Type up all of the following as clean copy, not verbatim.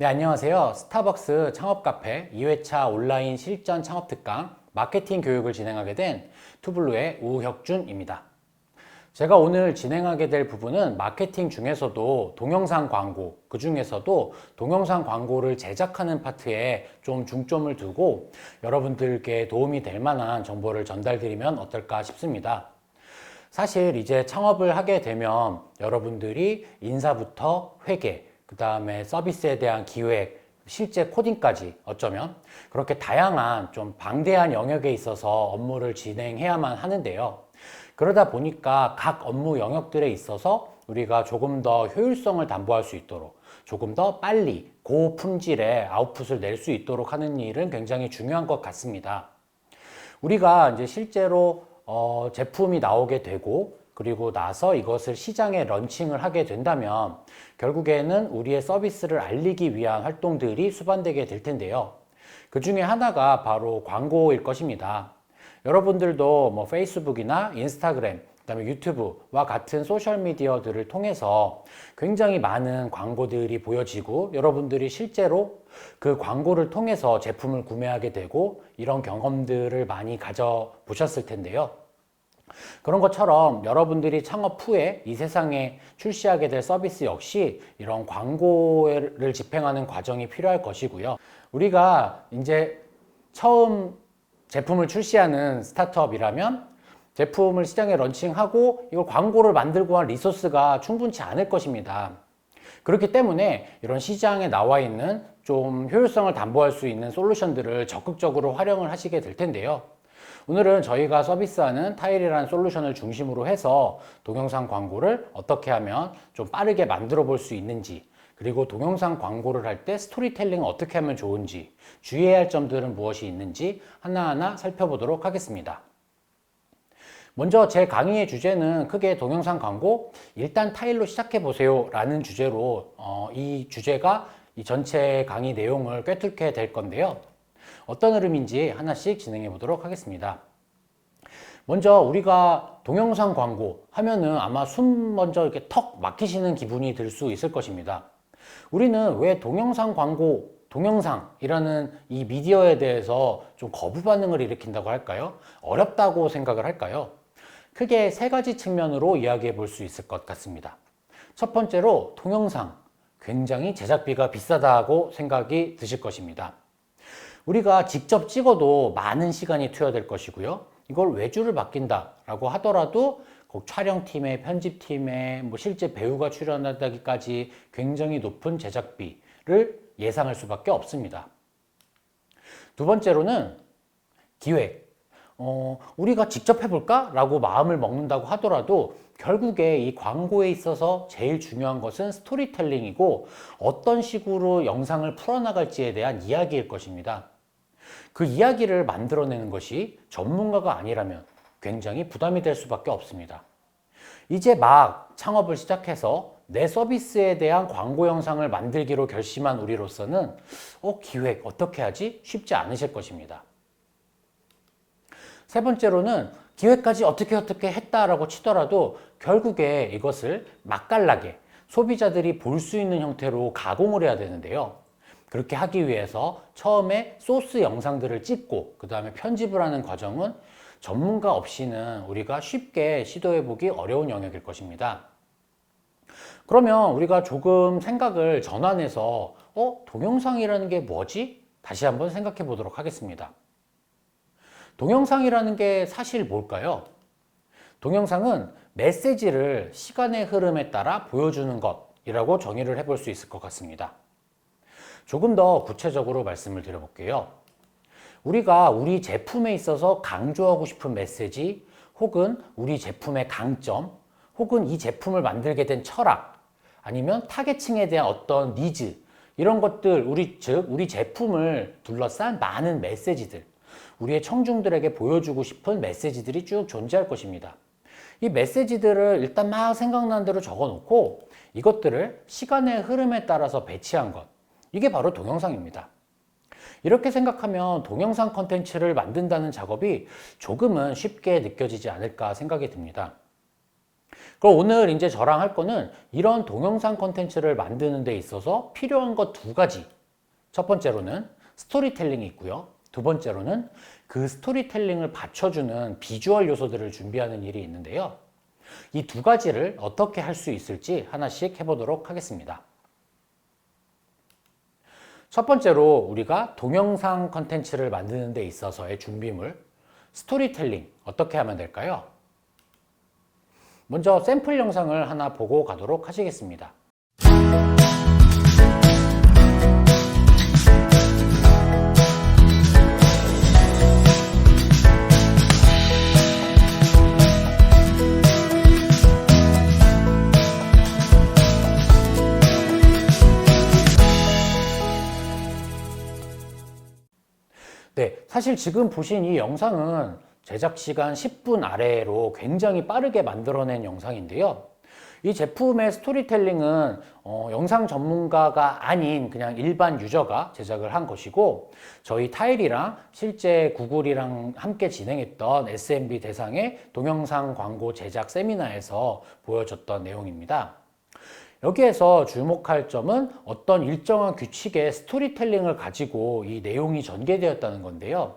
네, 안녕하세요. 스타벅스 창업 카페 2회차 온라인 실전 창업 특강 마케팅 교육을 진행하게 된 투블루의 우혁준입니다. 제가 오늘 진행하게 될 부분은 마케팅 중에서도 동영상 광고, 그 중에서도 동영상 광고를 제작하는 파트에 좀 중점을 두고 여러분들께 도움이 될 만한 정보를 전달드리면 어떨까 싶습니다. 사실 이제 창업을 하게 되면 여러분들이 인사부터 회계, 그 다음에 서비스에 대한 기획, 실제 코딩까지 어쩌면 그렇게 다양한 좀 방대한 영역에 있어서 업무를 진행해야만 하는데요. 그러다 보니까 각 업무 영역들에 있어서 우리가 조금 더 효율성을 담보할 수 있도록 조금 더 빨리 고품질의 아웃풋을 낼 수 있도록 하는 일은 굉장히 중요한 것 같습니다. 우리가 이제 실제로 제품이 나오게 되고 그리고 나서 이것을 시장에 런칭을 하게 된다면 결국에는 우리의 서비스를 알리기 위한 활동들이 수반되게 될 텐데요. 그 중에 하나가 바로 광고일 것입니다. 여러분들도 뭐 페이스북이나 인스타그램, 그다음에 유튜브와 같은 소셜미디어들을 통해서 굉장히 많은 광고들이 보여지고 여러분들이 실제로 그 광고를 통해서 제품을 구매하게 되고 이런 경험들을 많이 가져보셨을 텐데요. 그런 것처럼 여러분들이 창업 후에 이 세상에 출시하게 될 서비스 역시 이런 광고를 집행하는 과정이 필요할 것이고요. 우리가 이제 처음 제품을 출시하는 스타트업이라면 제품을 시장에 런칭하고 이걸 광고를 만들고 한 리소스가 충분치 않을 것입니다. 그렇기 때문에 이런 시장에 나와 있는 좀 효율성을 담보할 수 있는 솔루션들을 적극적으로 활용을 하시게 될 텐데요. 오늘은 저희가 서비스하는 타일이라는 솔루션을 중심으로 해서 동영상 광고를 어떻게 하면 좀 빠르게 만들어 볼 수 있는지, 그리고 동영상 광고를 할 때 스토리텔링을 어떻게 하면 좋은지, 주의해야 할 점들은 무엇이 있는지 하나하나 살펴보도록 하겠습니다. 먼저 제 강의의 주제는 크게 동영상 광고 일단 타일로 시작해 보세요 라는 주제로 이 주제가 이 전체 강의 내용을 꿰뚫게 될 건데요. 어떤 흐름인지 하나씩 진행해 보도록 하겠습니다. 먼저 우리가 동영상 광고 하면은 아마 숨 먼저 이렇게 턱 막히시는 기분이 들 수 있을 것입니다. 우리는 왜 동영상 광고, 동영상이라는 이 미디어에 대해서 좀 거부 반응을 일으킨다고 할까요? 어렵다고 생각을 할까요? 크게 세 가지 측면으로 이야기해 볼 수 있을 것 같습니다. 첫 번째로 동영상, 굉장히 제작비가 비싸다고 생각이 드실 것입니다. 우리가 직접 찍어도 많은 시간이 투여될 것이고요. 이걸 외주를 맡긴다라고 하더라도 그 촬영팀에, 편집팀에, 뭐 실제 배우가 출연하기까지 굉장히 높은 제작비를 예상할 수밖에 없습니다. 두 번째로는 기획. 우리가 직접 해볼까? 라고 마음을 먹는다고 하더라도 결국에 이 광고에 있어서 제일 중요한 것은 스토리텔링이고 어떤 식으로 영상을 풀어나갈지에 대한 이야기일 것입니다. 그 이야기를 만들어내는 것이 전문가가 아니라면 굉장히 부담이 될 수밖에 없습니다. 이제 막 창업을 시작해서 내 서비스에 대한 광고 영상을 만들기로 결심한 우리로서는 기획 어떻게 하지? 쉽지 않으실 것입니다. 세 번째로는 기획까지 어떻게 했다라고 치더라도 결국에 이것을 맛깔나게 소비자들이 볼 수 있는 형태로 가공을 해야 되는데요. 그렇게 하기 위해서 처음에 소스 영상들을 찍고 그 다음에 편집을 하는 과정은 전문가 없이는 우리가 쉽게 시도해보기 어려운 영역일 것입니다. 그러면 우리가 조금 생각을 전환해서 동영상이라는 게 뭐지? 다시 한번 생각해 보도록 하겠습니다. 동영상이라는 게 사실 뭘까요? 동영상은 메시지를 시간의 흐름에 따라 보여주는 것이라고 정의를 해볼 수 있을 것 같습니다. 조금 더 구체적으로 말씀을 드려볼게요. 우리가 우리 제품에 있어서 강조하고 싶은 메시지, 혹은 우리 제품의 강점, 혹은 이 제품을 만들게 된 철학, 아니면 타겟층에 대한 어떤 니즈, 이런 것들, 우리 제품을 둘러싼 많은 메시지들, 우리의 청중들에게 보여주고 싶은 메시지들이 쭉 존재할 것입니다. 이 메시지들을 일단 막 생각나는 대로 적어놓고 이것들을 시간의 흐름에 따라서 배치한 것, 이게 바로 동영상입니다. 이렇게 생각하면 동영상 컨텐츠를 만든다는 작업이 조금은 쉽게 느껴지지 않을까 생각이 듭니다. 그럼 오늘 이제 저랑 할 거는 이런 동영상 컨텐츠를 만드는 데 있어서 필요한 것 두 가지, 첫 번째로는 스토리텔링이 있고요. 두 번째로는 그 스토리텔링을 받쳐주는 비주얼 요소들을 준비하는 일이 있는데요. 이 두 가지를 어떻게 할 수 있을지 하나씩 해보도록 하겠습니다. 첫 번째로 우리가 동영상 컨텐츠를 만드는 데 있어서의 준비물, 스토리텔링 어떻게 하면 될까요? 먼저 샘플 영상을 하나 보고 가도록 하시겠습니다. 네, 사실 지금 보신 이 영상은 제작 시간 10분 아래로 굉장히 빠르게 만들어낸 영상인데요. 이 제품의 스토리텔링은 영상 전문가가 아닌 그냥 일반 유저가 제작을 한 것이고, 저희 타일이랑 실제 구글이랑 함께 진행했던 SMB 대상의 동영상 광고 제작 세미나에서 보여줬던 내용입니다. 여기에서 주목할 점은 어떤 일정한 규칙의 스토리텔링을 가지고 이 내용이 전개되었다는 건데요.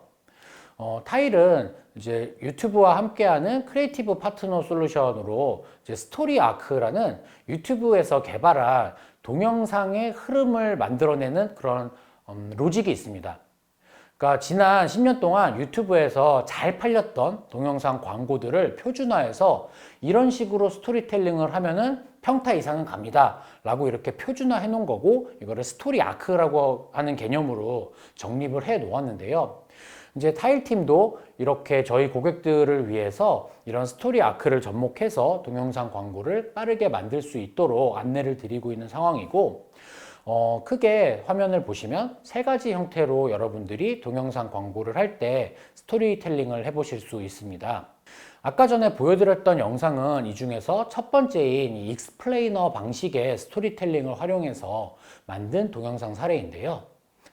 타일은 이제 유튜브와 함께하는 크리에이티브 파트너 솔루션으로 이제 스토리 아크라는 유튜브에서 개발한 동영상의 흐름을 만들어내는 그런 로직이 있습니다. 그러니까 지난 10년 동안 유튜브에서 잘 팔렸던 동영상 광고들을 표준화해서 이런 식으로 스토리텔링을 하면은 평타 이상은 갑니다 라고 이렇게 표준화해 놓은 거고, 이거를 스토리 아크라고 하는 개념으로 정립을 해 놓았는데요. 이제 타일팀도 이렇게 저희 고객들을 위해서 이런 스토리 아크를 접목해서 동영상 광고를 빠르게 만들 수 있도록 안내를 드리고 있는 상황이고, 크게 화면을 보시면 세 가지 형태로 여러분들이 동영상 광고를 할 때 스토리텔링을 해보실 수 있습니다. 아까 전에 보여드렸던 영상은 이 중에서 첫 번째인 이 익스플레이너 방식의 스토리텔링을 활용해서 만든 동영상 사례인데요.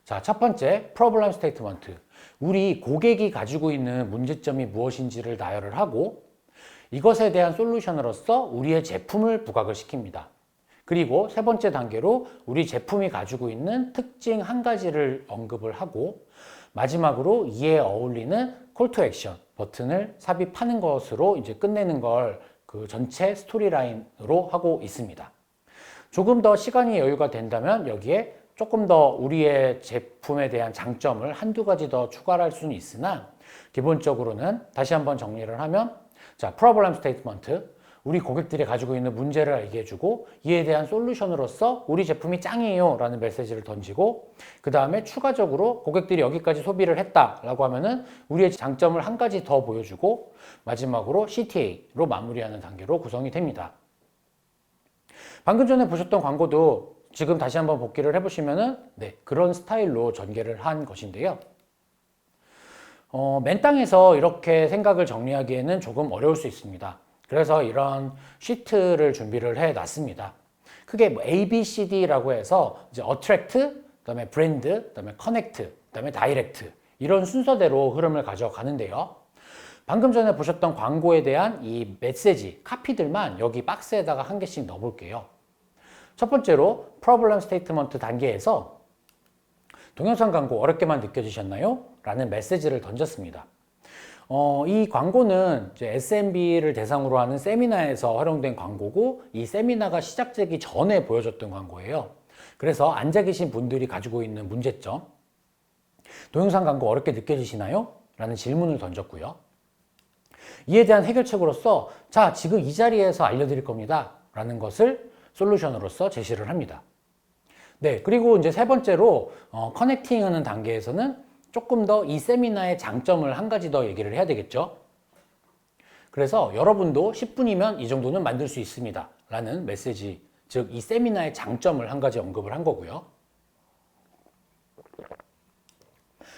자, 첫 번째, 프로블럼 스테이트먼트. 우리 고객이 가지고 있는 문제점이 무엇인지를 나열을 하고 이것에 대한 솔루션으로서 우리의 제품을 부각을 시킵니다. 그리고 세 번째 단계로 우리 제품이 가지고 있는 특징 한 가지를 언급을 하고, 마지막으로 이에 어울리는 콜 투 액션 버튼을 삽입하는 것으로 이제 끝내는 걸 그 전체 스토리라인으로 하고 있습니다. 조금 더 시간이 여유가 된다면 여기에 조금 더 우리의 제품에 대한 장점을 한두 가지 더 추가할 수는 있으나, 기본적으로는 다시 한번 정리를 하면, 자, 프로블럼 스테이트먼트, 우리 고객들이 가지고 있는 문제를 얘기해주고 이에 대한 솔루션으로서 우리 제품이 짱이에요 라는 메시지를 던지고, 그 다음에 추가적으로 고객들이 여기까지 소비를 했다라고 하면은 우리의 장점을 한 가지 더 보여주고, 마지막으로 CTA로 마무리하는 단계로 구성이 됩니다. 방금 전에 보셨던 광고도 지금 다시 한번 복기를 해보시면은 네, 그런 스타일로 전개를 한 것인데요. 맨 땅에서 이렇게 생각을 정리하기에는 조금 어려울 수 있습니다. 그래서 이런 시트를 준비를 해 놨습니다. 크게 뭐 A, B, C, D라고 해서 이제 attract, 그다음에 brand, 그다음에 connect, 그다음에 direct 이런 순서대로 흐름을 가져가는데요. 방금 전에 보셨던 광고에 대한 이 메시지, 카피들만 여기 박스에다가 한 개씩 넣어볼게요. 첫 번째로 프로블럼 스테이트먼트 단계에서 동영상 광고 어렵게만 느껴지셨나요? 라는 메시지를 던졌습니다. 이 광고는 이제 SMB를 대상으로 하는 세미나에서 활용된 광고고, 이 세미나가 시작되기 전에 보여줬던 광고예요. 그래서 앉아 계신 분들이 가지고 있는 문제점, 동영상 광고 어렵게 느껴지시나요? 라는 질문을 던졌고요. 이에 대한 해결책으로서 자, 지금 이 자리에서 알려드릴 겁니다 라는 것을 솔루션으로서 제시를 합니다. 네, 그리고 이제 세 번째로 커넥팅하는 단계에서는 조금 더 이 세미나의 장점을 한 가지 더 얘기를 해야 되겠죠. 그래서 여러분도 10분이면 이 정도는 만들 수 있습니다 라는 메시지, 즉 이 세미나의 장점을 한 가지 언급을 한 거고요.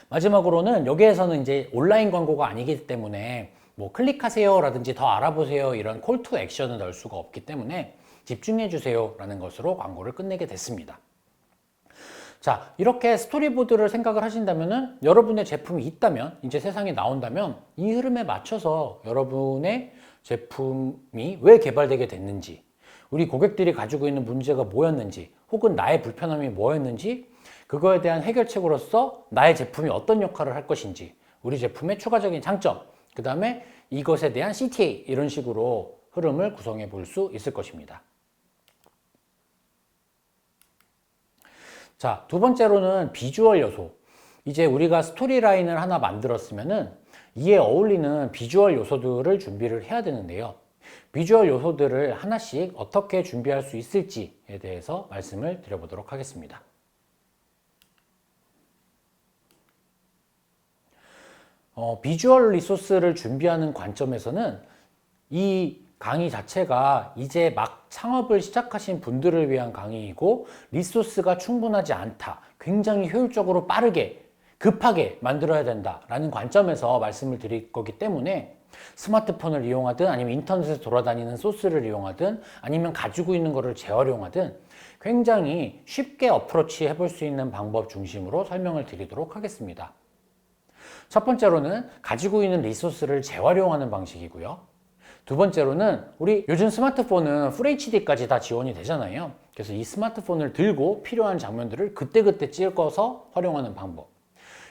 마지막으로는 여기에서는 이제 온라인 광고가 아니기 때문에 뭐 클릭하세요 라든지 더 알아보세요 이런 콜 투 액션을 넣을 수가 없기 때문에 집중해 주세요 라는 것으로 광고를 끝내게 됐습니다. 자, 이렇게 스토리보드를 생각을 하신다면은 여러분의 제품이 있다면, 이제 세상에 나온다면 이 흐름에 맞춰서 여러분의 제품이 왜 개발되게 됐는지, 우리 고객들이 가지고 있는 문제가 뭐였는지, 혹은 나의 불편함이 뭐였는지 그거에 대한 해결책으로서 나의 제품이 어떤 역할을 할 것인지, 우리 제품의 추가적인 장점, 그 다음에 이것에 대한 CTA, 이런 식으로 흐름을 구성해 볼 수 있을 것입니다. 자, 두 번째로는 비주얼 요소. 이제 우리가 스토리라인을 하나 만들었으면은 이에 어울리는 비주얼 요소들을 준비를 해야 되는데요. 비주얼 요소들을 하나씩 어떻게 준비할 수 있을지에 대해서 말씀을 드려보도록 하겠습니다. 비주얼 리소스를 준비하는 관점에서는 이 강의 자체가 이제 막 창업을 시작하신 분들을 위한 강의이고, 리소스가 충분하지 않다, 굉장히 효율적으로 빠르게 급하게 만들어야 된다라는 관점에서 말씀을 드릴 거기 때문에 스마트폰을 이용하든 아니면 인터넷에서 돌아다니는 소스를 이용하든 아니면 가지고 있는 거를 재활용하든 굉장히 쉽게 어프로치 해볼 수 있는 방법 중심으로 설명을 드리도록 하겠습니다. 첫 번째로는 가지고 있는 리소스를 재활용하는 방식이고요. 두 번째로는 우리 요즘 스마트폰은 FHD까지 다 지원이 되잖아요. 그래서 이 스마트폰을 들고 필요한 장면들을 그때그때 찍어서 활용하는 방법.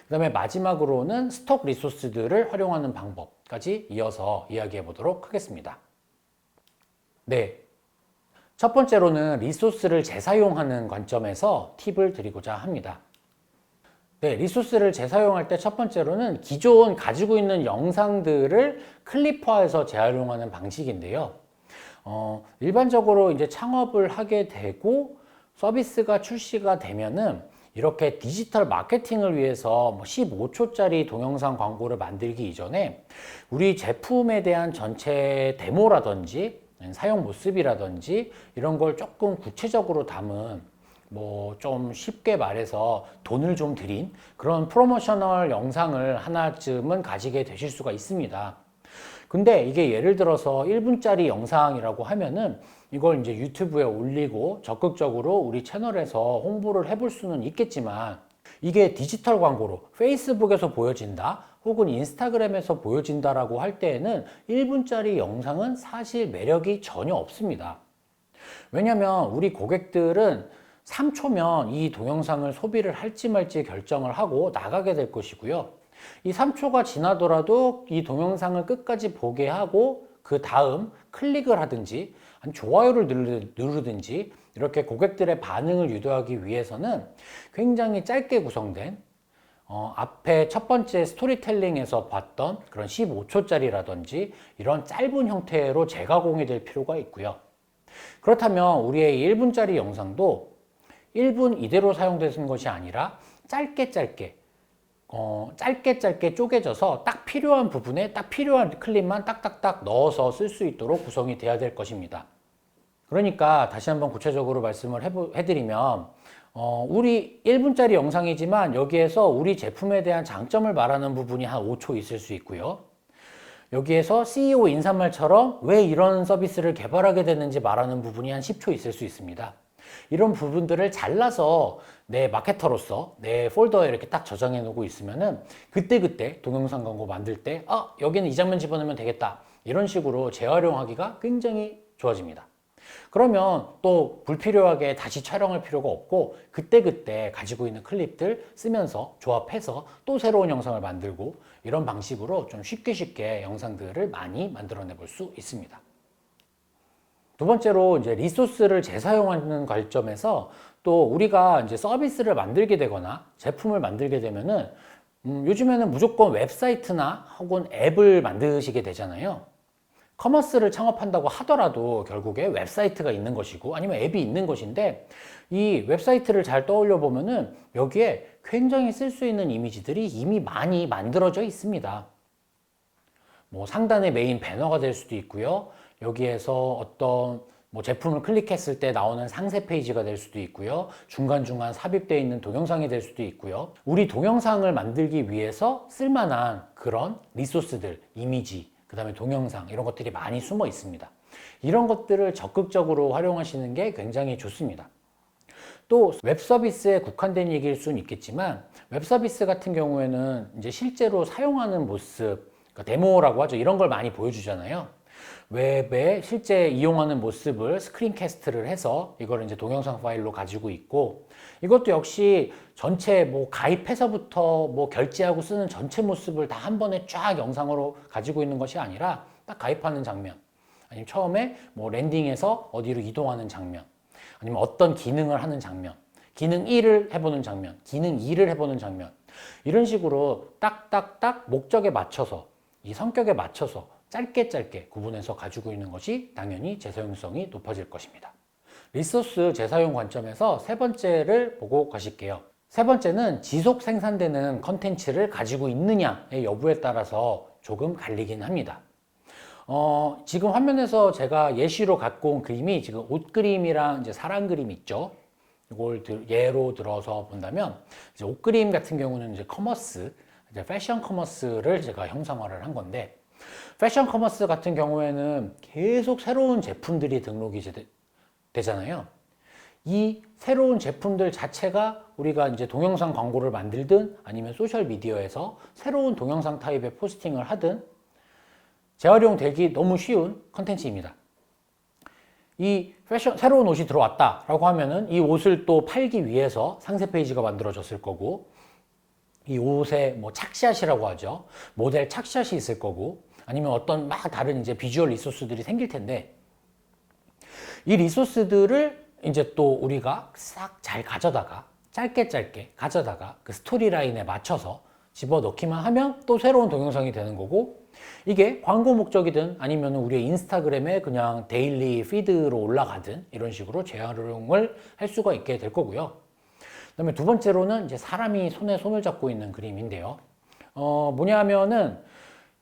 그 다음에 마지막으로는 스톡 리소스들을 활용하는 방법까지 이어서 이야기해 보도록 하겠습니다. 네. 첫 번째로는 리소스를 재사용하는 관점에서 팁을 드리고자 합니다. 네, 리소스를 재사용할 때 첫 번째로는 기존 가지고 있는 영상들을 클립화해서 재활용하는 방식인데요. 일반적으로 이제 창업을 하게 되고 서비스가 출시가 되면은 이렇게 디지털 마케팅을 위해서 15초짜리 동영상 광고를 만들기 이전에 우리 제품에 대한 전체 데모라든지 사용 모습이라든지 이런 걸 조금 구체적으로 담은 좀 쉽게 말해서 돈을 좀 들인 그런 프로모셔널 영상을 하나쯤은 가지게 되실 수가 있습니다. 근데 이게 예를 들어서 1분짜리 영상이라고 하면은 이걸 이제 유튜브에 올리고 적극적으로 우리 채널에서 홍보를 해볼 수는 있겠지만, 이게 디지털 광고로 페이스북에서 보여진다 혹은 인스타그램에서 보여진다라고 할 때에는 1분짜리 영상은 사실 매력이 전혀 없습니다. 왜냐면 우리 고객들은 3초면 이 동영상을 소비를 할지 말지 결정을 하고 나가게 될 것이고요. 이 3초가 지나더라도 이 동영상을 끝까지 보게 하고 그 다음 클릭을 하든지 아니 좋아요를 누르든지 이렇게 고객들의 반응을 유도하기 위해서는 굉장히 짧게 구성된 앞에 첫 번째 스토리텔링에서 봤던 그런 15초짜리라든지 이런 짧은 형태로 재가공이 될 필요가 있고요. 그렇다면 우리의 1분짜리 영상도 1분 이대로 사용되는 것이 아니라 짧게 쪼개져서 딱 필요한 부분에 딱 필요한 클립만 딱딱딱 넣어서 쓸 수 있도록 구성이 돼야 될 것입니다. 그러니까 다시 한번 구체적으로 말씀을 해드리면 우리 1분짜리 영상이지만 여기에서 우리 제품에 대한 장점을 말하는 부분이 한 5초 있을 수 있고요. 여기에서 CEO 인사말처럼 왜 이런 서비스를 개발하게 됐는지 말하는 부분이 한 10초 있을 수 있습니다. 이런 부분들을 잘라서 내 마케터로서 내 폴더에 이렇게 딱 저장해 놓고 있으면은 그때그때 동영상 광고 만들 때 여기는 이 장면 집어넣으면 되겠다, 이런 식으로 재활용하기가 굉장히 좋아집니다. 그러면 또 불필요하게 다시 촬영할 필요가 없고 그때그때 가지고 있는 클립들 쓰면서 조합해서 또 새로운 영상을 만들고, 이런 방식으로 좀 쉽게 영상들을 많이 만들어내 볼 수 있습니다. 두 번째로 이제 리소스를 재사용하는 관점에서 또 우리가 이제 서비스를 만들게 되거나 제품을 만들게 되면은 요즘에는 무조건 웹사이트나 혹은 앱을 만드시게 되잖아요. 커머스를 창업한다고 하더라도 결국에 웹사이트가 있는 것이고 아니면 앱이 있는 것인데, 이 웹사이트를 잘 떠올려 보면은 여기에 굉장히 쓸 수 있는 이미지들이 이미 많이 만들어져 있습니다. 상단에 메인 배너가 될 수도 있고요. 여기에서 어떤 제품을 클릭했을 때 나오는 상세 페이지가 될 수도 있고요. 중간중간 삽입되어 있는 동영상이 될 수도 있고요. 우리 동영상을 만들기 위해서 쓸만한 그런 리소스들, 이미지, 그 다음에 동영상, 이런 것들이 많이 숨어 있습니다. 이런 것들을 적극적으로 활용하시는 게 굉장히 좋습니다. 또 웹서비스에 국한된 얘기일 수는 있겠지만, 웹서비스 같은 경우에는 이제 실제로 사용하는 모습, 그러니까 데모라고 하죠. 이런 걸 많이 보여주잖아요. 웹에 실제 이용하는 모습을 스크린캐스트를 해서 이걸 이제 동영상 파일로 가지고 있고, 이것도 역시 전체 뭐 가입해서부터 뭐 결제하고 쓰는 전체 모습을 다 한 번에 쫙 영상으로 가지고 있는 것이 아니라 딱 가입하는 장면, 아니면 처음에 뭐 랜딩에서 어디로 이동하는 장면, 아니면 어떤 기능을 하는 장면, 기능 1을 해보는 장면, 기능 2를 해보는 장면, 이런 식으로 딱딱딱 목적에 맞춰서, 이 성격에 맞춰서 짧게 구분해서 가지고 있는 것이 당연히 재사용성이 높아질 것입니다. 리소스 재사용 관점에서 세 번째를 보고 가실게요. 세 번째는 지속 생산되는 컨텐츠를 가지고 있느냐의 여부에 따라서 조금 갈리긴 합니다. 지금 화면에서 제가 예시로 갖고 온 그림이 지금 옷 그림이랑 이제 사람 그림 있죠. 이걸 예로 들어서 본다면, 이제 옷 그림 같은 경우는 이제 커머스, 이제 패션 커머스를 제가 형상화를 한 건데, 패션 커머스 같은 경우에는 계속 새로운 제품들이 등록이 되잖아요. 이 새로운 제품들 자체가 우리가 이제 동영상 광고를 만들든 아니면 소셜 미디어에서 새로운 동영상 타입의 포스팅을 하든 재활용되기 너무 쉬운 컨텐츠입니다. 이 새로운 옷이 들어왔다라고 하면은 이 옷을 또 팔기 위해서 상세 페이지가 만들어졌을 거고, 이 옷에 뭐 착샷이라고 하죠. 모델 착샷이 있을 거고, 아니면 어떤 막 다른 이제 비주얼 리소스들이 생길 텐데, 이 리소스들을 이제 또 우리가 싹 잘 가져다가 짧게 가져다가 그 스토리 라인에 맞춰서 집어넣기만 하면 또 새로운 동영상이 되는 거고, 이게 광고 목적이든 아니면 우리의 인스타그램에 그냥 데일리 피드로 올라가든 이런 식으로 재활용을 할 수가 있게 될 거고요. 그다음에 두 번째로는 이제 사람이 손에 손을 잡고 있는 그림인데요. 뭐냐면은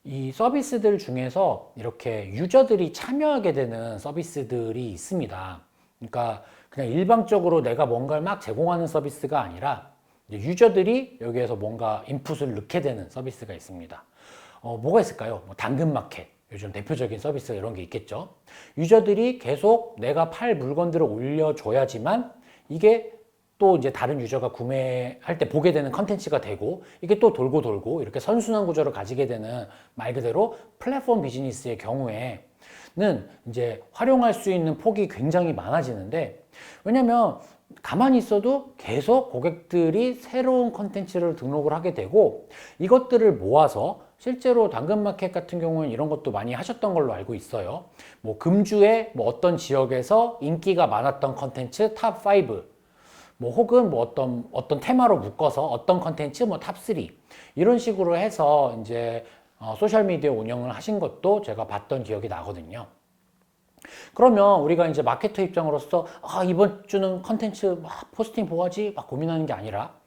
이 서비스들 중에서 이렇게 유저들이 참여하게 되는 서비스들이 있습니다. 그러니까 그냥 일방적으로 내가 뭔가를 막 제공하는 서비스가 아니라 유저들이 여기에서 뭔가 인풋을 넣게 되는 서비스가 있습니다. 뭐가 있을까요? 뭐 당근마켓, 요즘 대표적인 서비스 이런 게 있겠죠. 유저들이 계속 내가 팔 물건들을 올려줘야지만 이게 또 이제 다른 유저가 구매할 때 보게 되는 컨텐츠가 되고, 이게 또 돌고 이렇게 선순환 구조를 가지게 되는, 말 그대로 플랫폼 비즈니스의 경우에는 이제 활용할 수 있는 폭이 굉장히 많아지는데, 왜냐면 가만히 있어도 계속 고객들이 새로운 컨텐츠를 등록을 하게 되고, 이것들을 모아서 실제로 당근마켓 같은 경우는 이런 것도 많이 하셨던 걸로 알고 있어요. 뭐 금주에 뭐 어떤 지역에서 인기가 많았던 컨텐츠 탑 5, 뭐 혹은 뭐 어떤 테마로 묶어서 어떤 컨텐츠 뭐 탑 3, 이런 식으로 해서 이제 소셜 미디어 운영을 하신 것도 제가 봤던 기억이 나거든요. 그러면 우리가 이제 마케터 입장으로서 이번 주는 컨텐츠 막 포스팅 뭐 하지 막 고민하는 게 아니라,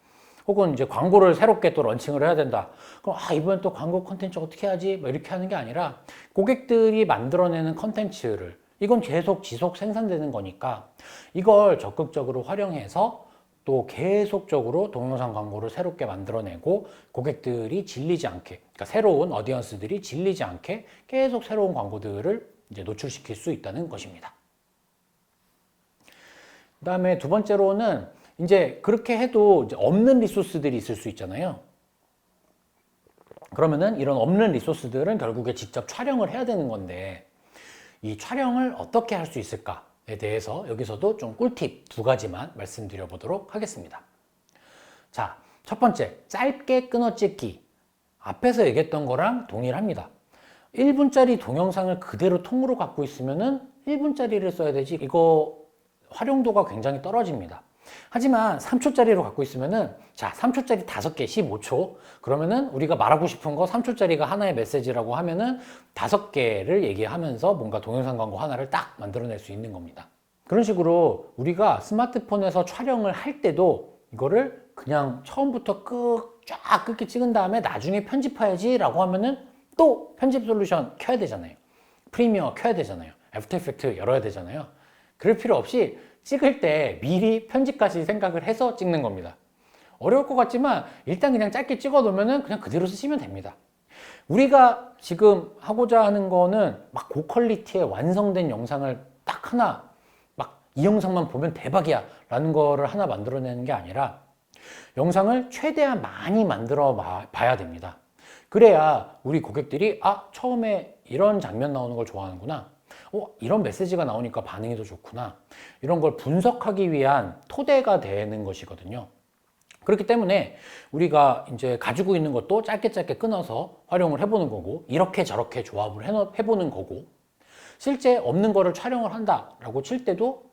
혹은 이제 광고를 새롭게 또 런칭을 해야 된다. 그럼 이번엔 또 광고 컨텐츠 어떻게 하지? 뭐 이렇게 하는 게 아니라, 고객들이 만들어내는 컨텐츠를, 이건 계속 지속 생산되는 거니까 이걸 적극적으로 활용해서 또 계속적으로 동영상 광고를 새롭게 만들어내고, 고객들이 질리지 않게, 그러니까 새로운 어디언스들이 질리지 않게 계속 새로운 광고들을 이제 노출시킬 수 있다는 것입니다. 그 다음에 두 번째로는 이제 그렇게 해도 이제 없는 리소스들이 있을 수 있잖아요. 그러면은 이런 없는 리소스들은 결국에 직접 촬영을 해야 되는 건데, 이 촬영을 어떻게 할 수 있을까에 대해서 여기서도 좀 꿀팁 두 가지만 말씀드려 보도록 하겠습니다. 자, 첫 번째, 짧게 끊어찍기. 앞에서 얘기했던 거랑 동일합니다. 1분짜리 동영상을 그대로 통으로 갖고 있으면은 1분짜리를 써야 되지, 이거 활용도가 굉장히 떨어집니다. 하지만 3초짜리로 갖고 있으면은, 자, 3초짜리 5개, 15초. 그러면은 우리가 말하고 싶은 거 3초짜리가 하나의 메시지라고 하면은 5개를 얘기하면서 뭔가 동영상 광고 하나를 딱 만들어낼 수 있는 겁니다. 그런 식으로 우리가 스마트폰에서 촬영을 할 때도 이거를 그냥 처음부터 쫙 끝게 찍은 다음에 나중에 편집해야지 라고 하면은 또 편집 솔루션 켜야 되잖아요. 프리미어 켜야 되잖아요. 애프터 이펙트 열어야 되잖아요. 그럴 필요 없이 찍을 때 미리 편집까지 생각을 해서 찍는 겁니다. 어려울 것 같지만 일단 그냥 짧게 찍어 놓으면 그냥 그대로 쓰시면 됩니다. 우리가 지금 하고자 하는 거는 막 고퀄리티의 완성된 영상을 딱 하나, 막 이 영상만 보면 대박이야 라는 거를 하나 만들어내는 게 아니라, 영상을 최대한 많이 만들어 봐야 됩니다. 그래야 우리 고객들이 처음에 이런 장면 나오는 걸 좋아하는구나. 이런 메시지가 나오니까 반응이 더 좋구나. 이런 걸 분석하기 위한 토대가 되는 것이거든요. 그렇기 때문에 우리가 이제 가지고 있는 것도 짧게 짧게 끊어서 활용을 해보는 거고, 이렇게 저렇게 조합을 해보는 거고, 실제 없는 거를 촬영을 한다라고 칠 때도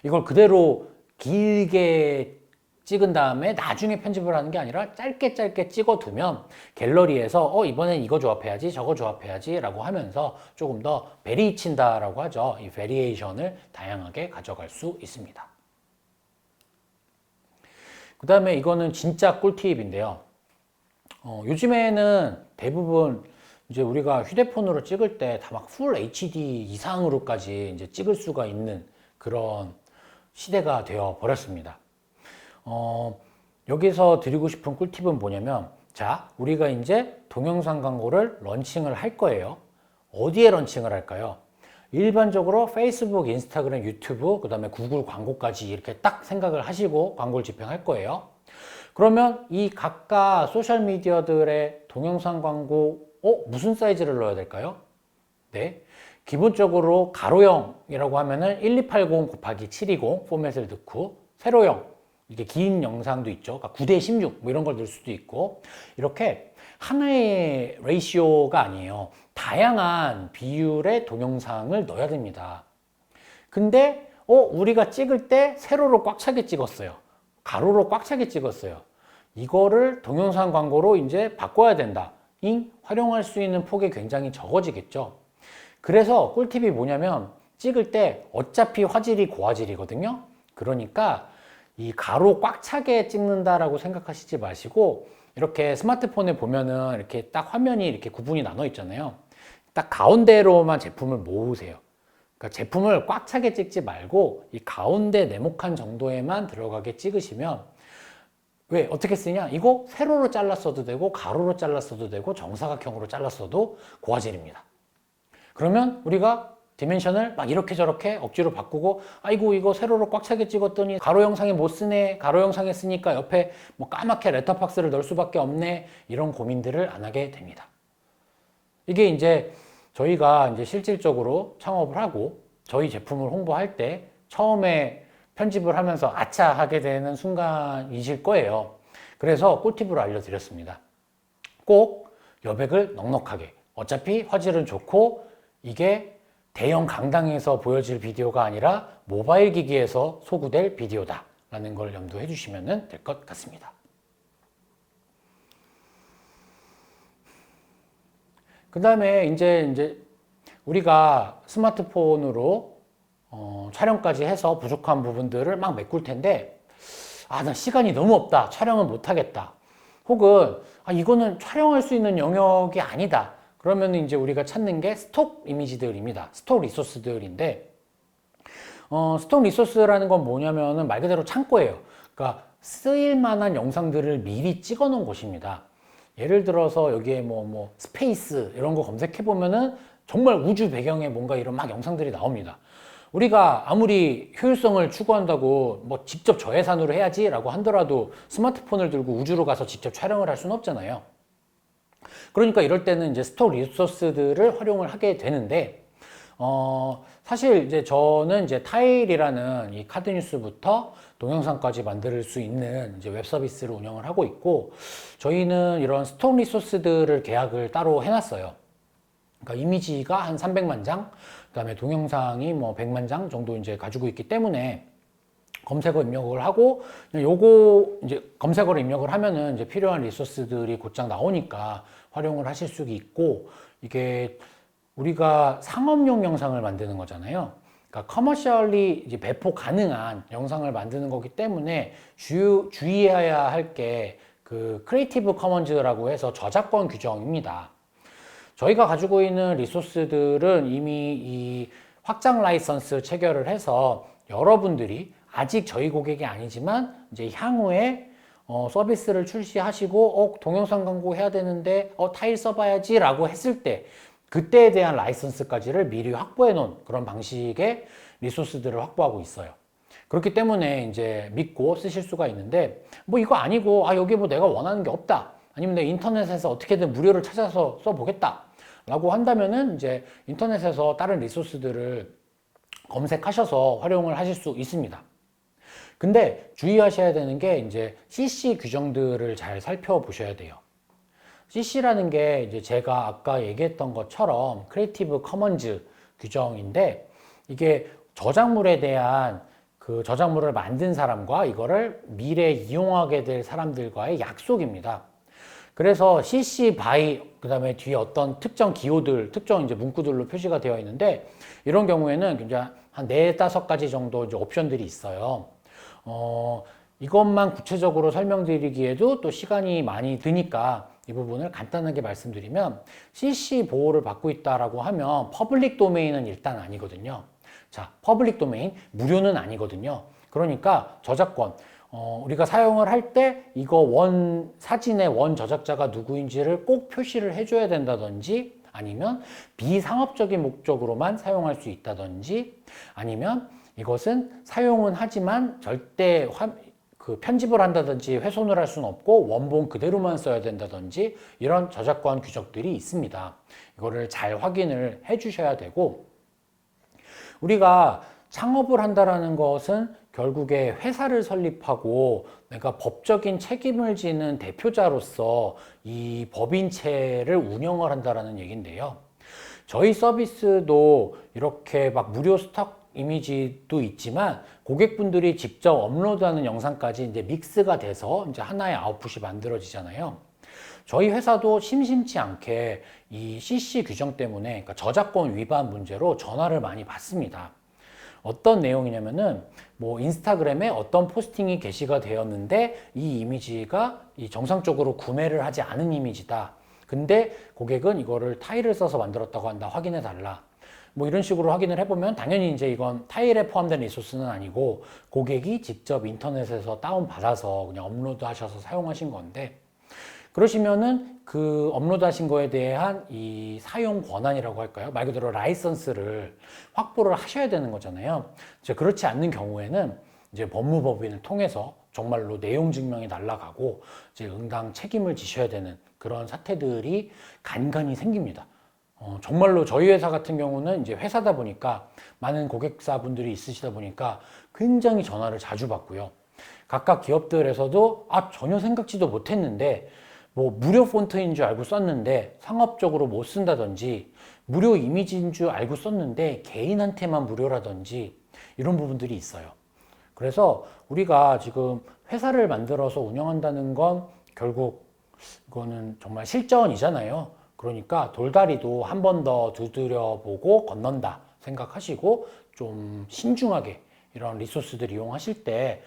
이걸 그대로 길게 찍은 다음에 나중에 편집을 하는 게 아니라 짧게 짧게 찍어두면 갤러리에서 이번엔 이거 조합해야지 저거 조합해야지 라고 하면서 조금 더 베리 친다라고 하죠. 이 베리에이션을 다양하게 가져갈 수 있습니다. 그 다음에 이거는 진짜 꿀팁인데요. 요즘에는 대부분 이제 우리가 휴대폰으로 찍을 때 다 막 풀 HD 이상으로까지 이제 찍을 수가 있는 그런 시대가 되어 버렸습니다. 여기서 드리고 싶은 꿀팁은 뭐냐면, 자, 우리가 이제 동영상 광고를 런칭을 할 거예요. 어디에 런칭을 할까요? 일반적으로 페이스북, 인스타그램, 유튜브, 그 다음에 구글 광고까지 이렇게 딱 생각을 하시고 광고를 집행할 거예요. 그러면 이 각각 소셜미디어들의 동영상 광고, 무슨 사이즈를 넣어야 될까요? 네. 기본적으로 가로형이라고 하면은 1280 곱하기 720 포맷을 넣고, 세로형, 이게 긴 영상도 있죠. 그러니까 9:16 뭐 이런 걸 넣을 수도 있고, 이렇게 하나의 레이시오가 아니에요. 다양한 비율의 동영상을 넣어야 됩니다. 근데 우리가 찍을 때 세로로 꽉 차게 찍었어요. 가로로 꽉 차게 찍었어요. 이거를 동영상 광고로 이제 바꿔야 된다. 활용할 수 있는 폭이 굉장히 적어지겠죠. 그래서 꿀팁이 뭐냐면, 찍을 때 어차피 화질이 고화질이거든요. 그러니까 이 가로 꽉 차게 찍는다라고 생각하시지 마시고, 이렇게 스마트폰에 보면은 이렇게 딱 화면이 이렇게 구분이 나눠 있잖아요. 딱 가운데로만 제품을 모으세요. 그러니까 제품을 꽉 차게 찍지 말고 이 가운데 네모칸 정도에만 들어가게 찍으시면, 왜 어떻게 쓰냐? 이거 세로로 잘랐어도 되고 가로로 잘랐어도 되고 정사각형으로 잘랐어도 고화질입니다. 그러면 우리가 디멘션을 막 이렇게 저렇게 억지로 바꾸고, 아이고 이거 세로로 꽉 차게 찍었더니 가로 영상에 못 쓰네, 가로 영상에 쓰니까 옆에 뭐 까맣게 레터박스를 넣을 수밖에 없네, 이런 고민들을 안 하게 됩니다. 이게 이제 저희가 이제 실질적으로 창업을 하고 저희 제품을 홍보할 때 처음에 편집을 하면서 아차 하게 되는 순간이실 거예요. 그래서 꿀팁으로 알려드렸습니다. 꼭 여백을 넉넉하게, 어차피 화질은 좋고 이게 대형 강당에서 보여질 비디오가 아니라 모바일 기기에서 소구될 비디오다 라는 걸 염두해 주시면 될 것 같습니다. 그 다음에 이제 우리가 스마트폰으로 촬영까지 해서 부족한 부분들을 막 메꿀 텐데, 나 시간이 너무 없다, 촬영을 못 하겠다, 혹은 이거는 촬영할 수 있는 영역이 아니다, 그러면 이제 우리가 찾는 게 스톡 이미지들입니다. 스톡 리소스들인데, 스톡 리소스라는 건 뭐냐면은 말 그대로 창고예요. 그러니까 쓰일 만한 영상들을 미리 찍어 놓은 곳입니다. 예를 들어서 여기에 뭐 스페이스 이런 거 검색해 보면은 정말 우주 배경에 뭔가 이런 막 영상들이 나옵니다. 우리가 아무리 효율성을 추구한다고 뭐 직접 저예산으로 해야지 라고 하더라도 스마트폰을 들고 우주로 가서 직접 촬영을 할 수는 없잖아요. 그러니까 이럴 때는 이제 스톡 리소스들을 활용을 하게 되는데, 사실 이제 저는 이제 타일이라는 이 카드 뉴스부터 동영상까지 만들 수 있는 이제 웹 서비스를 운영을 하고 있고, 저희는 이런 스톡 리소스들을 계약을 따로 해놨어요. 그러니까 이미지가 한 300만 장, 그 다음에 동영상이 뭐 100만 장 정도 이제 가지고 있기 때문에 검색어 입력을 하고, 요거 이제 검색어를 입력을 하면은 이제 필요한 리소스들이 곧장 나오니까 활용을 하실 수 있고, 이게 우리가 상업용 영상을 만드는 거잖아요. 그러니까 커머셜리 이제 배포 가능한 영상을 만드는 거기 때문에 주의해야 할 게 그 크리에이티브 커먼즈라고 해서 저작권 규정입니다. 저희가 가지고 있는 리소스들은 이미 이 확장 라이선스 체결을 해서 여러분들이 아직 저희 고객이 아니지만 이제 향후에 서비스를 출시하시고 동영상 광고 해야 되는데 타일 써봐야지 라고 했을 때 그때에 대한 라이선스까지를 미리 확보해 놓은 그런 방식의 리소스들을 확보하고 있어요. 그렇기 때문에 이제 믿고 쓰실 수가 있는데, 뭐 이거 아니고 여기 뭐 내가 원하는 게 없다, 아니면 내 인터넷에서 어떻게든 무료를 찾아서 써보겠다 라고 한다면은 이제 인터넷에서 다른 리소스들을 검색하셔서 활용을 하실 수 있습니다. 근데 주의하셔야 되는 게 이제 CC 규정들을 잘 살펴보셔야 돼요. CC라는 게 이제 제가 아까 얘기했던 것처럼 크리에이티브 커먼즈 규정인데, 이게 저작물에 대한 그 저작물을 만든 사람과 이거를 미래에 이용하게 될 사람들과의 약속입니다. 그래서 CC by 그 다음에 뒤에 어떤 특정 기호들, 특정 이제 문구들로 표시가 되어 있는데, 이런 경우에는 굉장히 한 4-5가지 정도 이제 옵션들이 있어요. 이것만 구체적으로 설명드리기에도 또 시간이 많이 드니까 이 부분을 간단하게 말씀드리면, CC 보호를 받고 있다라고 하면 퍼블릭 도메인은 일단 아니거든요. 자, 퍼블릭 도메인, 무료는 아니거든요. 그러니까 저작권, 우리가 사용을 할 때 이거 사진의 원 저작자가 누구인지를 꼭 표시를 해줘야 된다든지, 아니면 비상업적인 목적으로만 사용할 수 있다든지, 아니면 이것은 사용은 하지만 절대 편집을 한다든지 훼손을 할 수는 없고 원본 그대로만 써야 된다든지, 이런 저작권 규정들이 있습니다. 이거를 잘 확인을 해 주셔야 되고, 우리가 창업을 한다라는 것은 결국에 회사를 설립하고 내가 법적인 책임을 지는 대표자로서 이 법인체를 운영을 한다라는 얘기인데요. 저희 서비스도 이렇게 막 무료 스톡 이미지도 있지만 고객분들이 직접 업로드하는 영상까지 이제 믹스가 돼서 이제 하나의 아웃풋이 만들어지잖아요. 저희 회사도 심심치 않게 이 CC 규정 때문에, 그러니까 저작권 위반 문제로 전화를 많이 받습니다. 어떤 내용이냐면은 뭐 인스타그램에 어떤 포스팅이 게시가 되었는데 이 이미지가 정상적으로 구매를 하지 않은 이미지다. 근데 고객은 이거를 타일을 써서 만들었다고 한다. 확인해 달라. 뭐 이런 식으로 확인을 해보면 당연히 이제 이건 타일에 포함된 리소스는 아니고 고객이 직접 인터넷에서 다운받아서 그냥 업로드 하셔서 사용하신 건데, 그러시면은 그 업로드 하신 거에 대한 이 사용 권한이라고 할까요? 말 그대로 라이선스를 확보를 하셔야 되는 거잖아요. 이제 그렇지 않는 경우에는 이제 법무법인을 통해서 정말로 내용 증명이 날아가고 이제 응당 책임을 지셔야 되는 그런 사태들이 간간히 생깁니다. 정말로 저희 회사 같은 경우는 이제 회사다 보니까 많은 고객사분들이 있으시다 보니까 굉장히 전화를 자주 받고요. 각각 기업들에서도 전혀 생각지도 못했는데 뭐 무료 폰트인 줄 알고 썼는데 상업적으로 못 쓴다든지, 무료 이미지인 줄 알고 썼는데 개인한테만 무료라든지, 이런 부분들이 있어요. 그래서 우리가 지금 회사를 만들어서 운영한다는 건 결국 이거는 정말 실전이잖아요. 그러니까 돌다리도 한 번 더 두드려보고 건넌다 생각하시고 좀 신중하게 이런 리소스들 이용하실 때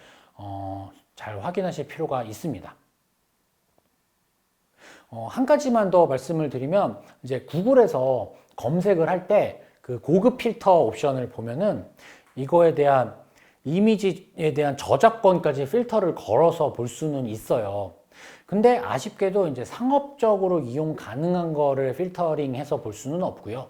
잘 확인하실 필요가 있습니다. 한 가지만 더 말씀을 드리면, 이제 구글에서 검색을 할 때 그 고급 필터 옵션을 보면은 이거에 대한 이미지에 대한 저작권까지 필터를 걸어서 볼 수는 있어요. 근데 아쉽게도 이제 상업적으로 이용 가능한 거를 필터링해서 볼 수는 없고요.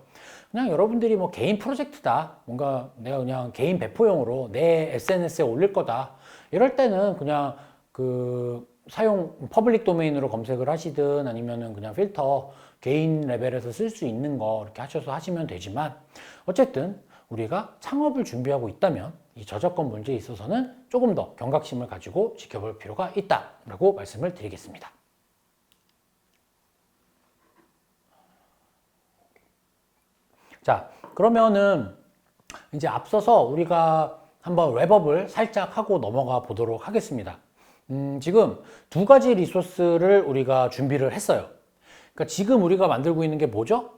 그냥 여러분들이 뭐 개인 프로젝트다, 뭔가 내가 그냥 개인 배포용으로 내 SNS에 올릴 거다, 이럴 때는 그냥 그 사용 퍼블릭 도메인으로 검색을 하시든 아니면은 그냥 필터 개인 레벨에서 쓸 수 있는 거 이렇게 하셔서 하시면 되지만, 어쨌든 우리가 창업을 준비하고 있다면 이 저작권 문제에 있어서는 조금 더 경각심을 가지고 지켜볼 필요가 있다라고 말씀을 드리겠습니다. 자, 그러면은 이제 앞서서 우리가 한번 랩업을 살짝 하고 넘어가 보도록 하겠습니다. 지금 2가지 리소스를 우리가 준비를 했어요. 그러니까 지금 우리가 만들고 있는 게 뭐죠?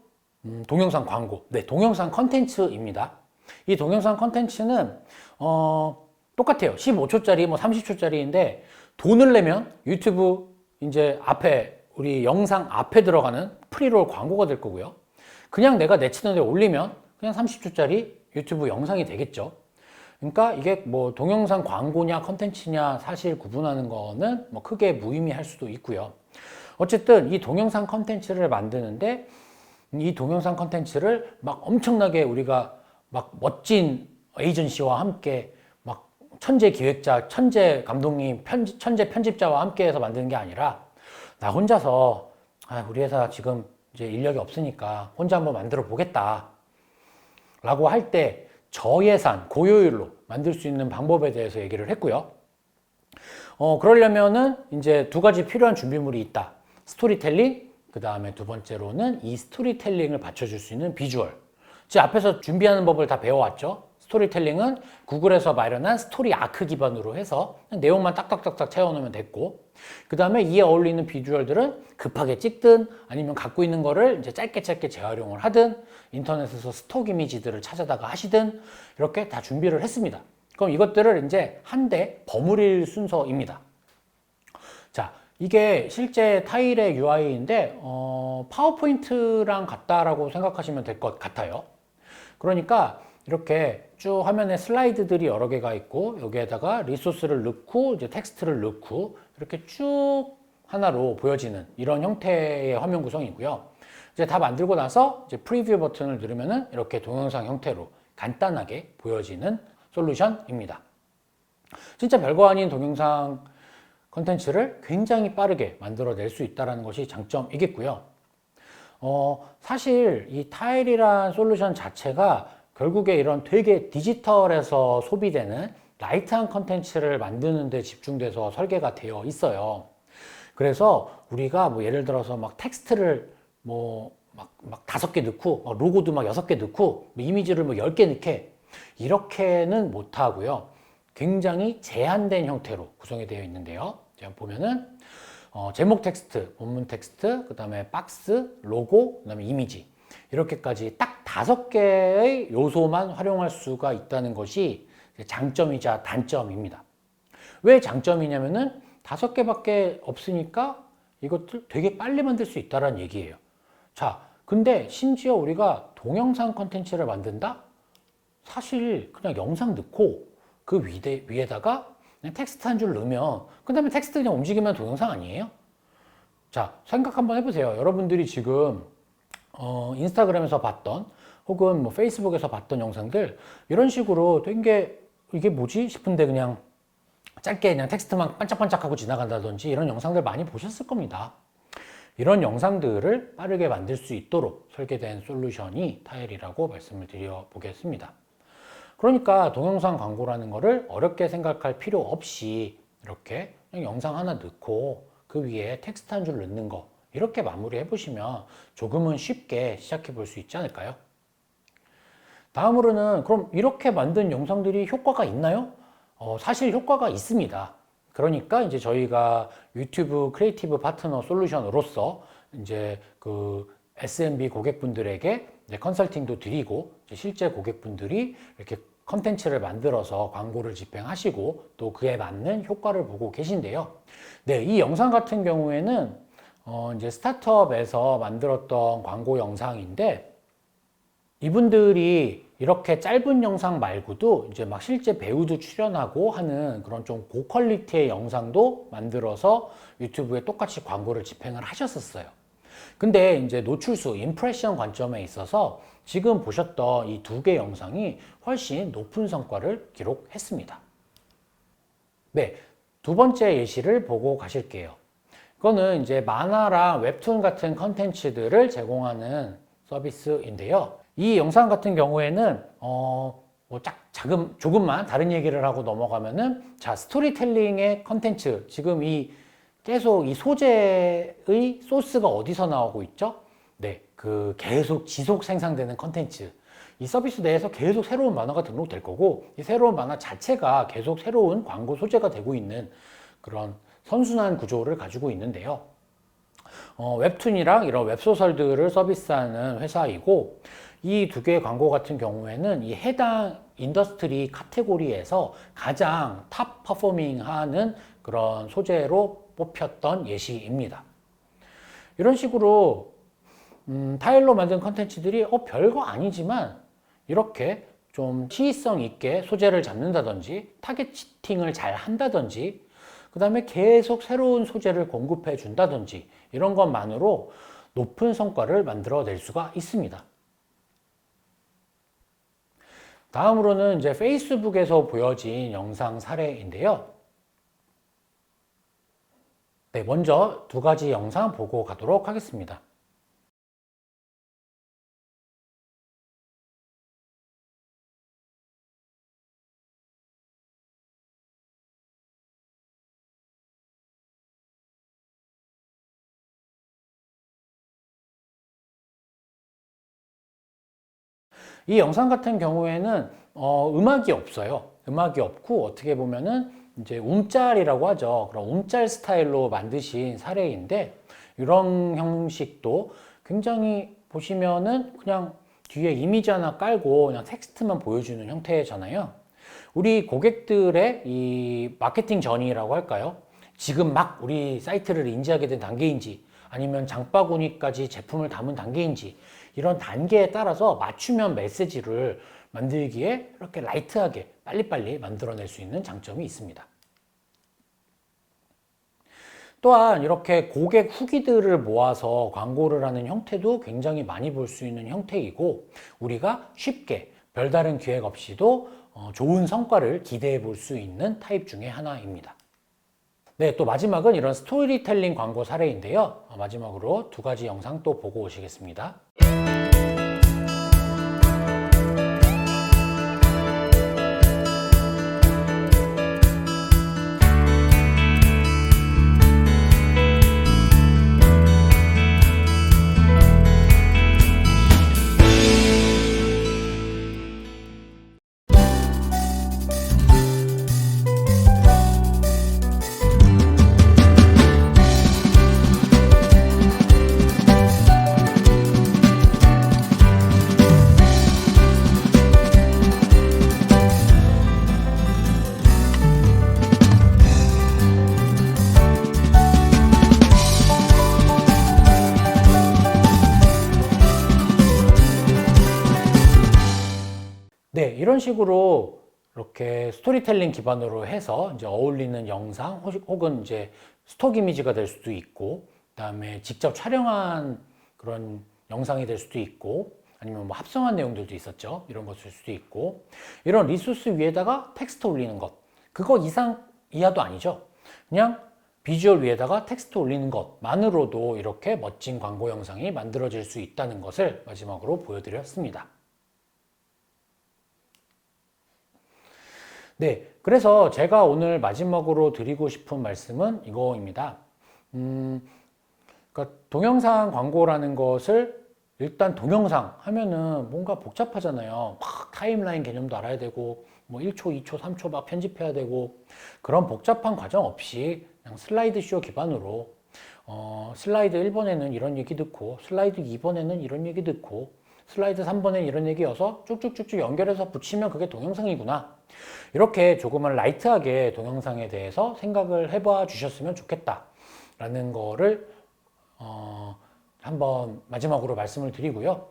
동영상 광고. 네, 동영상 컨텐츠입니다. 이 동영상 컨텐츠는 똑같아요. 15초짜리, 뭐 30초짜리인데 돈을 내면 유튜브 이제 앞에 우리 영상 앞에 들어가는 프리롤 광고가 될 거고요. 그냥 내가 내 채널에 올리면 그냥 30초짜리 유튜브 영상이 되겠죠. 그러니까 이게 뭐 동영상 광고냐 컨텐츠냐 사실 구분하는 거는 뭐 크게 무의미할 수도 있고요. 어쨌든 이 동영상 컨텐츠를 만드는데 이 동영상 컨텐츠를 막 엄청나게 우리가 막 멋진 에이전시와 함께 막 천재 기획자, 천재 감독님, 천재 편집자와 함께 해서 만드는 게 아니라 나 혼자서 우리 회사 지금 이제 인력이 없으니까 혼자 한번 만들어 보겠다 라고 할 때 저예산, 고효율로 만들 수 있는 방법에 대해서 얘기를 했고요. 그러려면은 이제 두 가지 필요한 준비물이 있다. 스토리텔링, 그 다음에 두 번째로는 이 스토리텔링을 받쳐줄 수 있는 비주얼. 제가 앞에서 준비하는 법을 다 배워왔죠. 스토리텔링은 구글에서 마련한 스토리 아크 기반으로 해서 내용만 딱딱딱딱 채워놓으면 됐고, 그 다음에 이에 어울리는 비주얼들은 급하게 찍든 아니면 갖고 있는 거를 이제 짧게 재활용을 하든 인터넷에서 스톡 이미지들을 찾아다가 하시든 이렇게 다 준비를 했습니다. 그럼 이것들을 이제 한데 버무릴 순서입니다. 자, 이게 실제 타일의 UI인데 파워포인트랑 같다라고 생각하시면 될 것 같아요. 그러니까 이렇게 쭉 화면에 슬라이드들이 여러 개가 있고 여기에다가 리소스를 넣고 이제 텍스트를 넣고 이렇게 쭉 하나로 보여지는 이런 형태의 화면 구성이고요. 이제 다 만들고 나서 이제 프리뷰 버튼을 누르면은 이렇게 동영상 형태로 간단하게 보여지는 솔루션입니다. 진짜 별거 아닌 동영상 컨텐츠를 굉장히 빠르게 만들어낼 수 있다는 것이 장점이겠고요. 사실 이 타일이란 솔루션 자체가 결국에 이런 되게 디지털에서 소비되는 라이트한 컨텐츠를 만드는 데 집중돼서 설계가 되어 있어요. 그래서 우리가 뭐 예를 들어서 막 텍스트를 막 5개 넣고 로고도 막 6개 넣고 이미지를 뭐 10개 넣게 이렇게는 못 하고요. 굉장히 제한된 형태로 구성이 되어 있는데요. 제가 보면은 제목 텍스트, 본문 텍스트, 그 다음에 박스, 로고, 그 다음에 이미지 이렇게까지 딱 5개의 요소만 활용할 수가 있다는 것이 장점이자 단점입니다. 왜 장점이냐면은 5개밖에 없으니까 이것들 되게 빨리 만들 수 있다는 얘기예요. 자, 근데 심지어 우리가 동영상 컨텐츠를 만든다? 사실 그냥 영상 넣고 그 위에다가 그냥 텍스트 한 줄 넣으면 그 다음에 텍스트 그냥 움직이면 동영상 아니에요? 자, 생각 한번 해보세요. 여러분들이 지금 인스타그램에서 봤던 혹은 뭐 페이스북에서 봤던 영상들 이런 식으로 된 게 이게 뭐지 싶은데 그냥 짧게 그냥 텍스트만 반짝반짝하고 지나간다든지 이런 영상들 많이 보셨을 겁니다. 이런 영상들을 빠르게 만들 수 있도록 설계된 솔루션이 타일이라고 말씀을 드려보겠습니다. 그러니까 동영상 광고라는 거를 어렵게 생각할 필요 없이 이렇게 그냥 영상 하나 넣고 그 위에 텍스트 한 줄 넣는 거 이렇게 마무리 해보시면 조금은 쉽게 시작해 볼 수 있지 않을까요? 다음으로는 그럼 이렇게 만든 영상들이 효과가 있나요? 사실 효과가 있습니다. 그러니까 이제 저희가 유튜브 크리에이티브 파트너 솔루션으로서 이제 그 SMB 고객분들에게 이제 컨설팅도 드리고 이제 실제 고객분들이 이렇게 컨텐츠를 만들어서 광고를 집행하시고 또 그에 맞는 효과를 보고 계신데요. 네, 이 영상 같은 경우에는 이제 스타트업에서 만들었던 광고 영상인데 이분들이 이렇게 짧은 영상 말고도 이제 막 실제 배우도 출연하고 하는 그런 좀 고퀄리티의 영상도 만들어서 유튜브에 똑같이 광고를 집행을 하셨었어요. 근데 이제 노출수, 임프레션 관점에 있어서 지금 보셨던 이 2개 영상이 훨씬 높은 성과를 기록했습니다. 네, 두 번째 예시를 보고 가실게요. 이거는 이제 만화랑 웹툰 같은 컨텐츠들을 제공하는 서비스인데요. 이 영상 같은 경우에는 조금만 다른 얘기를 하고 넘어가면은 자, 스토리텔링의 컨텐츠 지금 계속 이 소재의 소스가 어디서 나오고 있죠? 네, 그 계속 지속 생산되는 컨텐츠. 이 서비스 내에서 계속 새로운 만화가 등록될 거고 이 새로운 만화 자체가 계속 새로운 광고 소재가 되고 있는 그런 선순환 구조를 가지고 있는데요. 웹툰이랑 이런 웹소설들을 서비스하는 회사이고 이 2개의 광고 같은 경우에는 이 해당 인더스트리 카테고리에서 가장 탑 퍼포밍 하는 그런 소재로 뽑혔던 예시입니다. 이런 식으로 타일로 만든 컨텐츠들이 별거 아니지만 이렇게 좀 시의성 있게 소재를 잡는다든지 타겟팅을 잘 한다든지 그 다음에 계속 새로운 소재를 공급해 준다든지 이런 것만으로 높은 성과를 만들어낼 수가 있습니다. 다음으로는 이제 페이스북에서 보여진 영상 사례인데요. 네, 먼저 두 가지 영상 보고 가도록 하겠습니다. 이 영상 같은 경우에는 음악이 없어요. 음악이 없고 어떻게 보면은 이제 움짤이라고 하죠. 그런 움짤 스타일로 만드신 사례인데 이런 형식도 굉장히 보시면은 그냥 뒤에 이미지 하나 깔고 그냥 텍스트만 보여주는 형태잖아요. 우리 고객들의 이 마케팅 전이라고 할까요? 지금 막 우리 사이트를 인지하게 된 단계인지 아니면 장바구니까지 제품을 담은 단계인지 이런 단계에 따라서 맞춤형 메시지를 만들기에 이렇게 라이트하게 빨리빨리 만들어낼 수 있는 장점이 있습니다. 또한 이렇게 고객 후기들을 모아서 광고를 하는 형태도 굉장히 많이 볼 수 있는 형태이고 우리가 쉽게 별다른 기획 없이도 좋은 성과를 기대해 볼 수 있는 타입 중에 하나입니다. 네, 또 마지막은 이런 스토리텔링 광고 사례인데요. 마지막으로 두 가지 영상 또 보고 오시겠습니다. 네, 이런 식으로 이렇게 스토리텔링 기반으로 해서 이제 어울리는 영상 혹은 이제 스톡 이미지가 될 수도 있고, 그다음에 직접 촬영한 그런 영상이 될 수도 있고, 아니면 뭐 합성한 내용들도 있었죠. 이런 것일 수도 있고, 이런 리소스 위에다가 텍스트 올리는 것, 그거 이상 이하도 아니죠. 그냥 비주얼 위에다가 텍스트 올리는 것만으로도 이렇게 멋진 광고 영상이 만들어질 수 있다는 것을 마지막으로 보여드렸습니다. 네, 그래서 제가 오늘 마지막으로 드리고 싶은 말씀은 이거입니다. 그러니까 동영상 광고라는 것을 일단 동영상 하면은 뭔가 복잡하잖아요. 막 타임라인 개념도 알아야 되고, 뭐 1초, 2초, 3초 막 편집해야 되고, 그런 복잡한 과정 없이 그냥 슬라이드 쇼 기반으로, 슬라이드 1번에는 이런 얘기 듣고, 슬라이드 2번에는 이런 얘기 듣고, 슬라이드 3번엔 이런 얘기여서 쭉쭉쭉쭉 연결해서 붙이면 그게 동영상이구나. 이렇게 조금은 라이트하게 동영상에 대해서 생각을 해봐 주셨으면 좋겠다. 라는 거를 한번 마지막으로 말씀을 드리고요.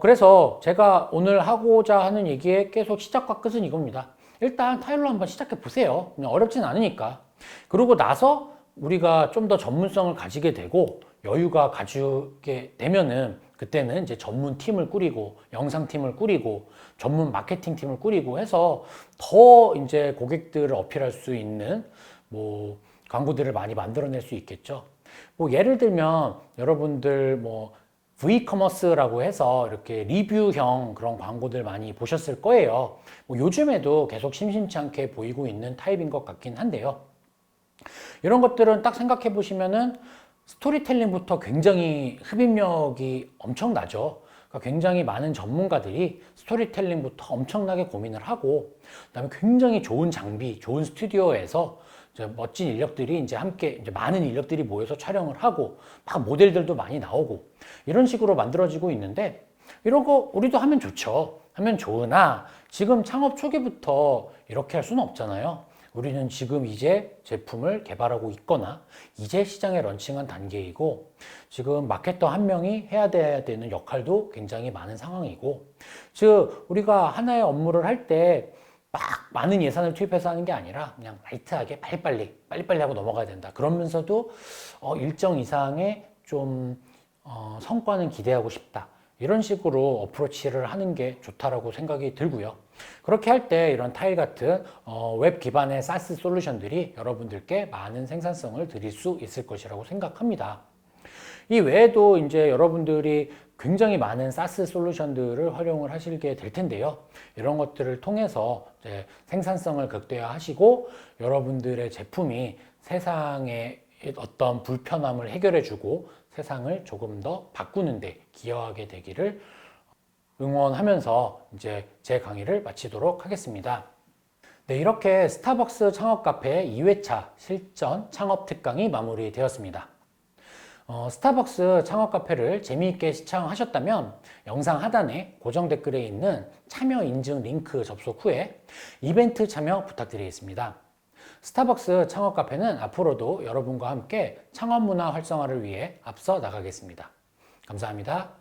그래서 제가 오늘 하고자 하는 얘기의 계속 시작과 끝은 이겁니다. 일단 타일로 한번 시작해 보세요. 그냥 어렵진 않으니까. 그러고 나서 우리가 좀 더 전문성을 가지게 되고 여유가 가지게 되면은 그때는 이제 전문 팀을 꾸리고 영상팀을 꾸리고 전문 마케팅 팀을 꾸리고 해서 더 이제 고객들을 어필할 수 있는 뭐 광고들을 많이 만들어낼 수 있겠죠. 뭐 예를 들면 여러분들 뭐 V커머스라고 해서 이렇게 리뷰형 그런 광고들 많이 보셨을 거예요. 뭐 요즘에도 계속 심심치 않게 보이고 있는 타입인 것 같긴 한데요. 이런 것들은 딱 생각해 보시면은 스토리텔링부터 굉장히 흡입력이 엄청나죠. 그러니까 굉장히 많은 전문가들이 스토리텔링부터 엄청나게 고민을 하고, 그다음에 굉장히 좋은 장비, 좋은 스튜디오에서 멋진 인력들이 이제 함께 이제 많은 인력들이 모여서 촬영을 하고, 막 모델들도 많이 나오고 이런 식으로 만들어지고 있는데 이런 거 우리도 하면 좋죠. 하면 좋으나 지금 창업 초기부터 이렇게 할 수는 없잖아요. 우리는 지금 이제 제품을 개발하고 있거나 이제 시장에 런칭한 단계이고 지금 마케터 한 명이 해야 되는 역할도 굉장히 많은 상황이고, 즉 우리가 하나의 업무를 할 때 막 많은 예산을 투입해서 하는 게 아니라 그냥 라이트하게 빨리빨리 하고 넘어가야 된다. 그러면서도 일정 이상의 좀 성과는 기대하고 싶다. 이런 식으로 어프로치를 하는 게 좋다라고 생각이 들고요. 그렇게 할 때 이런 타일 같은 웹 기반의 SaaS 솔루션들이 여러분들께 많은 생산성을 드릴 수 있을 것이라고 생각합니다. 이 외에도 이제 여러분들이 굉장히 많은 SaaS 솔루션들을 활용을 하시게 될 텐데요. 이런 것들을 통해서 이제 생산성을 극대화하시고 여러분들의 제품이 세상에 어떤 불편함을 해결해주고 세상을 조금 더 바꾸는 데 기여하게 되기를 응원하면서 이제 제 강의를 마치도록 하겠습니다. 네, 이렇게 스타벅스 창업 카페 2회차 실전 창업 특강이 마무리되었습니다. 스타벅스 창업 카페를 재미있게 시청하셨다면 영상 하단에 고정 댓글에 있는 참여 인증 링크 접속 후에 이벤트 참여 부탁드리겠습니다. 스타벅스 창업 카페는 앞으로도 여러분과 함께 창업 문화 활성화를 위해 앞서 나가겠습니다. 감사합니다.